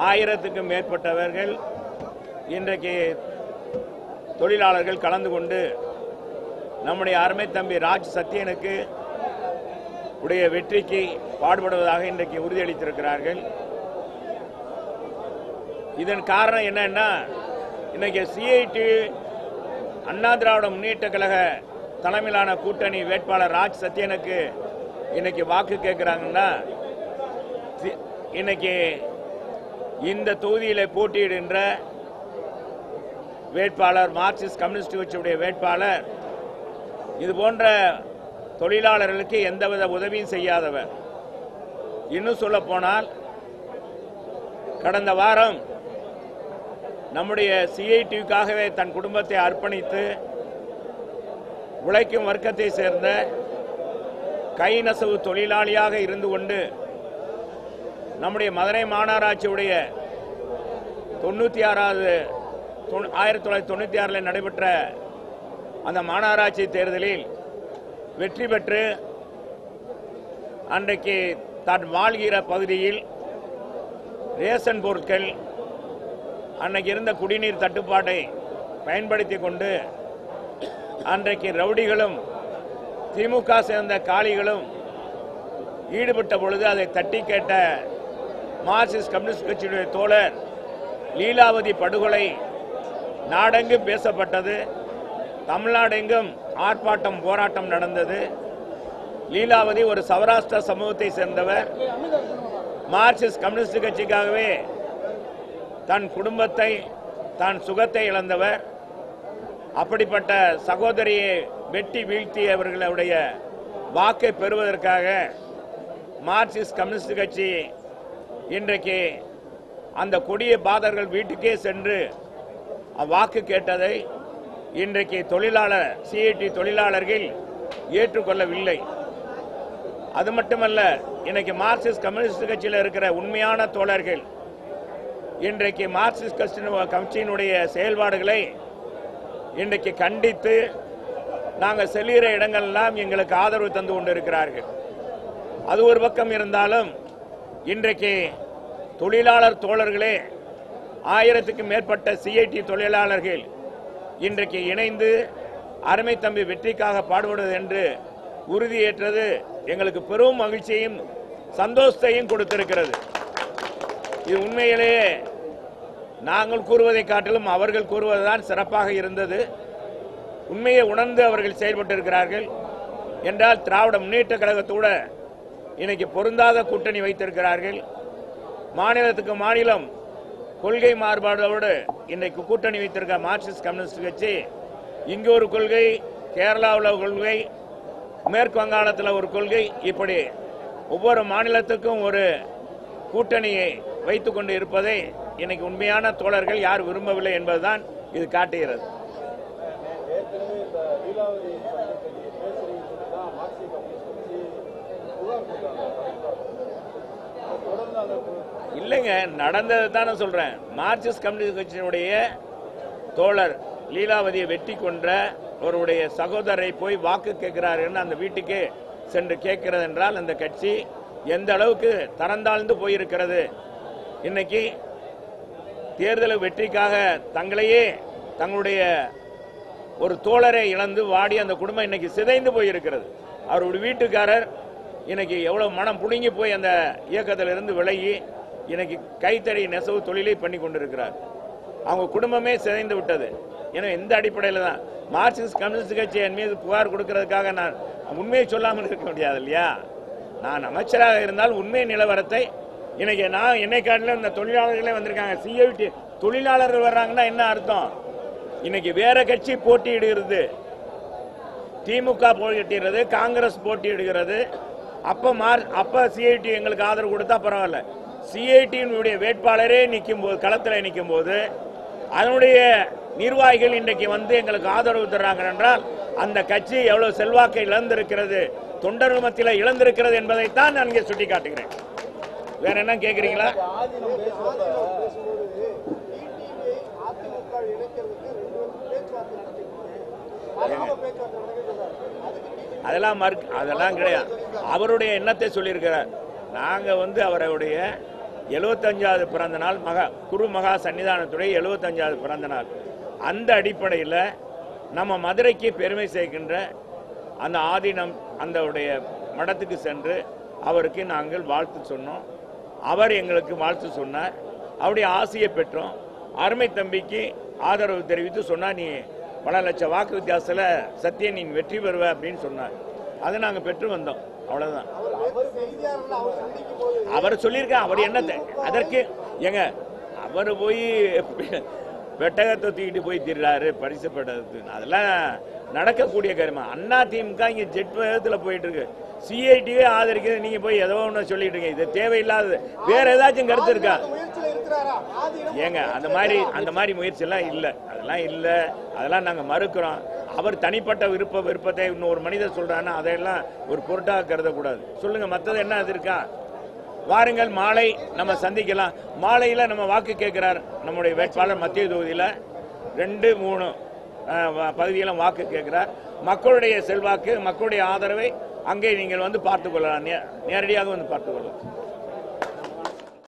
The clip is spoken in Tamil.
1000க்கும் மேற்பட்டவர்கள் இன்றைக்கு தொழிலாளர்கள் கலந்து கொண்டு நம்முடைய அருமை தம்பி ராஜ் சத்யனுக்கு உடைய வெற்றிக்கு பாடுபடுவதாக இன்றைக்கு உறுதியளித்திருக்கிறார்கள். இதன் காரணம் என்னன்னா, இன்னைக்கு சிஐடி அண்ணா திராவிட முன்னேற்ற கழக தலைமையிலான கூட்டணி வேட்பாளர் ராஜ் சத்யனுக்கு இன்னைக்கு வாக்கு கேட்கிறாங்கன்னா, இன்னைக்கு இந்த தொகுதியில் போட்டியிடுகின்ற வேட்பாளர் மார்க்சிஸ்ட் கம்யூனிஸ்ட் கட்சியுடைய வேட்பாளர் இது போன்ற தொழிலாளர்களுக்கு எந்தவித உதவியும் செய்யாதவர். இன்னும் சொல்ல போனால், கடந்த வாரம் நம்முடைய சிஐடிக்காகவே தன் குடும்பத்தை அர்ப்பணித்து உழைக்கும் வர்க்கத்தை சேர்ந்த கை நெசவு தொழிலாளியாக இருந்து கொண்டு நம்முடைய மதுரை மாநகராட்சியுடைய 1996 நடைபெற்ற அந்த மாநகராட்சி தேர்தலில் வெற்றி பெற்று அன்றைக்கு தான் வாழ்கிற பகுதியில் ரேஷன் பொருட்கள் அன்றைக்கு இருந்த குடிநீர் தட்டுப்பாட்டை பயன்படுத்தி கொண்டு அன்றைக்கு ரவுடிகளும் திமுக சேர்ந்த காளிகளும் ஈடுபட்ட பொழுது அதை தட்டி கேட்ட மார்க்சிஸ்ட் கம்யூனிஸ்ட் கட்சியுடைய தோழர் லீலாவதி படுகொலை நாடெங்கும் பேசப்பட்டது. தமிழ்நாடெங்கும் ஆர்ப்பாட்டம் போராட்டம் நடந்தது. லீலாவதி ஒரு சௌராஷ்டிர சமூகத்தை சேர்ந்தவர். மார்க்சிஸ்ட் கம்யூனிஸ்ட் கட்சிக்காகவே தன் குடும்பத்தை தன் சுகத்தை இழந்தவர். அப்படிப்பட்ட சகோதரியை வெட்டி வீழ்த்தியவர்களுடைய வாக்கை பெறுவதற்காக மார்க்சிஸ்ட் கம்யூனிஸ்ட் கட்சி இன்றைக்கு அந்த கொடிய பாதர்கள் வீட்டுக்கே சென்று வாக்கு கேட்டதை இன்றைக்கு தொழிலாளர் சிஐடி தொழிலாளர்கள் ஏற்றுக்கொள்ளவில்லை. அது மட்டுமல்ல, இன்னைக்கு மார்க்சிஸ்ட் கம்யூனிஸ்ட் கட்சியில் இருக்கிற உண்மையான தோழர்கள் இன்றைக்கு மார்க்சிஸ்ட் கட்சியினுடைய செயல்பாடுகளை இன்றைக்கு கண்டித்து நாங்கள் செல்கிற இடங்கள்லாம் எங்களுக்கு ஆதரவு தந்து கொண்டிருக்கிறார்கள். அது ஒரு பக்கம் இருந்தாலும் இன்றைக்கு தொழிலாளர் தோழர்களே 1000க்கும் மேற்பட்ட சிஐடி தொழிலாளர்கள் இன்றைக்கு இணைந்து அருமை தம்பி வெற்றிக்காக பாடுபடுவது என்று உறுதியேற்றது எங்களுக்கு பெரும் மகிழ்ச்சியையும் சந்தோஷத்தையும் கொடுத்திருக்கிறது. இது உண்மையிலேயே நாங்கள் கூறுவதை காட்டிலும் அவர்கள் கூறுவதுதான் சிறப்பாக இருந்தது. உண்மையை உணர்ந்து அவர்கள் செயல்பட்டிருக்கிறார்கள் என்றால் திராவிட முன்னேற்ற கழகத்தோட இன்னைக்கு பொருந்தாத கூட்டணி வைத்திருக்கிறார்கள். மாநிலத்துக்கு மாநிலம் கொள்கை மாறுபாடோடு இன்றைக்கு கூட்டணி வைத்திருக்க மார்க்சிஸ்ட் கம்யூனிஸ்ட் கட்சி இங்கு ஒரு கொள்கை, கேரளாவில் ஒரு கொள்கை, மேற்கு வங்காளத்தில் ஒரு கொள்கை, இப்படி ஒவ்வொரு மாநிலத்துக்கும் ஒரு கூட்டணியை வைத்துக் கொண்டு இருப்பதை இன்னைக்கு உண்மையான தோழர்கள் யார் விரும்பவில்லை என்பதுதான் இது காட்டுகிறது. இல்லைங்க, நடந்தது தானே சொல்றேன். மார்க்சிஸ்ட் கம்யூனிஸ்ட் கட்சியினுடைய தோழர் லீலாவதியை வெட்டி கொன்ற அவருடைய சகோதரரை போய் வாக்கு கேட்கிறார்கள் அந்த வீட்டுக்கு சென்று கேட்கிறது என்றால் அந்த கட்சி எந்த அளவுக்கு தரந்தாழ்ந்து போயிருக்கிறது. இன்னைக்கு தேர்தல் வெற்றிக்காக தங்களையே தங்களுடைய ஒரு தோழரை இழந்து வாடி அந்த குடும்பம் இன்னைக்கு சிதைந்து போயிருக்கிறது. அவருடைய வீட்டுக்காரர் இன்னைக்கு எவ்வளவு மனம் புடுங்கி போய் அந்த இயக்கத்திலிருந்து விலகி இன்னைக்கு கைத்தறி நெசவு தொழிலை பண்ணி கொண்டிருக்கிறார். அவங்க குடும்பமே சிதைந்து விட்டது. ஏன்னா இந்த அடிப்படையில் தான் மார்க்சிஸ்ட் கம்யூனிஸ்ட் கட்சி என் மீது புகார் கொடுக்கறதுக்காக நான் உண்மையை சொல்லாமல் இருக்க முடியாது இல்லையா? நான் அமைச்சராக இருந்தால் உண்மை நிலவரத்தை இன்னைக்கு நான் என்னை காட்டிலும் இந்த தொழிலாளர்களே வந்திருக்காங்க. சிஐடி தொழிலாளர்கள் வர்றாங்கன்னா என்ன அர்த்தம்? இன்னைக்கு வேற கட்சி போட்டியிடுகிறது, திமுக போட்டியிடுகிறது, காங்கிரஸ் போட்டியிடுகிறது. அப்ப சிஐடி எங்களுக்கு ஆதரவு கொடுத்தா பரவாயில்ல. சிஐடியினுடைய வேட்பாளரே நிற்கும் போது, களத்தில் நிற்கும் போது அதனுடைய நிர்வாகிகள் இன்றைக்கு வந்து எங்களுக்கு ஆதரவு தர்றாங்க என்றால் அந்த கட்சி எவ்வளவு செல்வாக்கை இழந்திருக்கிறது, தொண்டர்கள் மத்தியில் இழந்திருக்கிறது என்பதைத்தான் நான் இங்கே சுட்டி காட்டுகிறேன். வேற என்ன கேட்குறீங்களா? அதெல்லாம் கிடையாது. அவருடைய எண்ணத்தை சொல்லியிருக்கிறார். நாங்கள் வந்து அவருடைய 75வது பிறந்த நாள் குரு மகா சன்னிதானத்துடைய 75வது பிறந்த நாள். அந்த அடிப்படையில் நம்ம மதுரைக்கு பெருமை சேர்க்கின்ற அந்த ஆதீனம் அந்த மடத்துக்கு சென்று அவருக்கு நாங்கள் வாழ்த்து சொன்னோம். அவர் எங்களுக்கு வாழ்த்து சொன்னார். அவருடைய ஆசையை பெற்றோம். அருமை தம்பிக்கு ஆதரவு தெரிவித்து சொன்னார், நீ பல லட்சம் வாக்கு வித்தியாசத்தில் சத்தியம் நீ வெற்றி பெறுவ அப்படின்னு சொன்னார். அதை நாங்கள் பெற்று வந்தோம். அவ்வளவுதான். அவர் சொல்லியிருக்க அவர் என்ன அதற்கு எங்க அவர் போய் பெட்டகத்தை தூக்கிட்டு போய் திடுறாரு பரிசு பெட்டகத்துக்கு. அதெல்லாம் நடக்கக்கூடிய காரியமா? அண்ணா திமுக இங்க ஜெட் வேகத்தில் போயிட்டு இருக்கு. சிஐடியே ஆதரிக்கிறது, நீங்க போய் ஏதோ ஒன்று சொல்லிட்டு இருக்கீங்க. இது தேவையில்லாதது. வேற ஏதாச்சும் கருத்து இருக்கா? ஏங்க அந்த மாதிரி முயற்சி எல்லாம் இல்லை. அதெல்லாம் இல்லை. அதெல்லாம் நாங்கள் மறுக்கிறோம். அவர் தனிப்பட்ட விருப்பத்தை இன்னொரு மனிதர் சொல்றாருன்னா அதையெல்லாம் ஒரு பொருட்டாக கருதக்கூடாது. சொல்லுங்க, மற்றது என்ன அது இருக்கா? வாருங்கள், மாலை நம்ம சந்திக்கலாம். மாலையில் நம்ம வாக்கு கேட்கிறார் நம்முடைய வேட்பாளர். மத்திய தொகுதியில் 2, 3 பகுதியிலும் வாக்கு கேட்கிறார். மக்களுடைய செல்வாக்கு, மக்களுடைய ஆதரவை அங்கே நீங்கள் வந்து பார்த்துக்கொள்ளலாம். நேரடியாக வந்து பார்த்துக்கொள்ளலாம்.